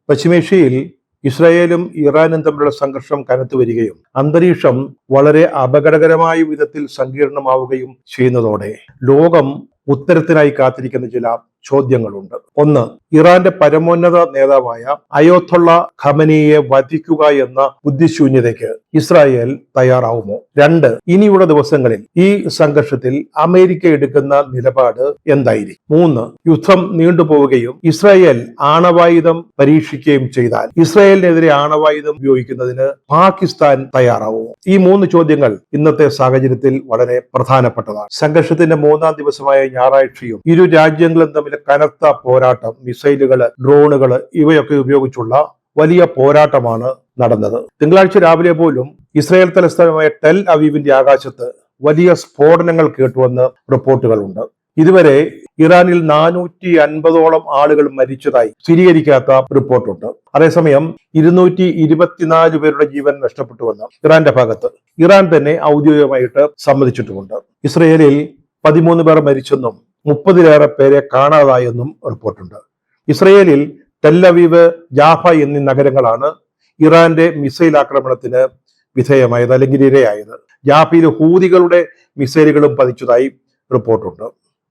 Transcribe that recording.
പശ്ചിമേഷ്യയിൽ ഇസ്രായേലും ഇറാനും തമ്മിലുള്ള സംഘർഷം കനത്തു വരികയും അന്തരീക്ഷം വളരെ അപകടകരമായ വിധത്തിൽ സങ്കീർണമാവുകയും ചെയ്യുന്നതോടെ ലോകം ഉത്തരത്തിനായി കാത്തിരിക്കുന്ന ചില ചോദ്യങ്ങളുണ്ട്. ഒന്ന്, ഇറാന്റെ പരമോന്നത നേതാവായ അയോത്തുള്ള ഖമനിയെ വധിക്കുക എന്ന ബുദ്ധിശൂന്യതയ്ക്ക് ഇസ്രായേൽ തയ്യാറാവുമോ? രണ്ട്, ഇനിയുള്ള ദിവസങ്ങളിൽ ഈ സംഘർഷത്തിൽ അമേരിക്ക എടുക്കുന്ന നിലപാട് എന്തായിരിക്കും? മൂന്ന്, യുദ്ധം നീണ്ടുപോവുകയും ഇസ്രായേൽ ആണവായുധം പരീക്ഷിക്കുകയും ചെയ്താൽ ഇസ്രായേലിനെതിരെ ആണവായുധം ഉപയോഗിക്കുന്നതിന് പാകിസ്ഥാൻ തയ്യാറാവുമോ? ഈ മൂന്ന് ചോദ്യങ്ങൾ ഇന്നത്തെ സാഹചര്യത്തിൽ വളരെ പ്രധാനപ്പെട്ടതാണ്. സംഘർഷത്തിന്റെ മൂന്നാം ദിവസമായ ഞായറാഴ്ചയും ഇരു രാജ്യങ്ങളും തമ്മിൽ കനത്ത പോരാട്ടം, മിസൈലുകള്, ഡ്രോണുകള് ഇവയൊക്കെ ഉപയോഗിച്ചുള്ള വലിയ പോരാട്ടമാണ് നടന്നത്. തിങ്കളാഴ്ച രാവിലെ പോലും ഇസ്രായേൽ തലസ്ഥാനമായ ടെൽ അവീവിന്റെ ആകാശത്ത് വലിയ സ്ഫോടനങ്ങൾ കേട്ടുവെന്ന് റിപ്പോർട്ടുകളുണ്ട്. ഇതുവരെ ഇറാനിൽ 450ഓളം ആളുകൾ മരിച്ചതായി സ്ഥിരീകരിക്കാത്ത റിപ്പോർട്ടുണ്ട്. അതേസമയം 224 പേരുടെ ജീവൻ നഷ്ടപ്പെട്ടുവെന്ന് ഇറാന്റെ ഭാഗത്ത് ഇറാൻ തന്നെ ഔദ്യോഗികമായിട്ട് സമ്മതിച്ചിട്ടുമുണ്ട്. ഇസ്രയേലിൽ 13 പേർ മരിച്ചെന്നും 30-ലേറെ പേരെ കാണാതായെന്നും റിപ്പോർട്ടുണ്ട്. ഇസ്രയേലിൽ ടെൽ അവീവ്, ജാഫ എന്നീ നഗരങ്ങളാണ് ഇറാന്റെ മിസൈൽ ആക്രമണത്തിന് വിധേയമായത് അല്ലെങ്കിൽ ഇരയായത്. ജാഫയിൽ ഹൂതികളുടെ മിസൈലുകളും പതിച്ചതായി റിപ്പോർട്ടുണ്ട്.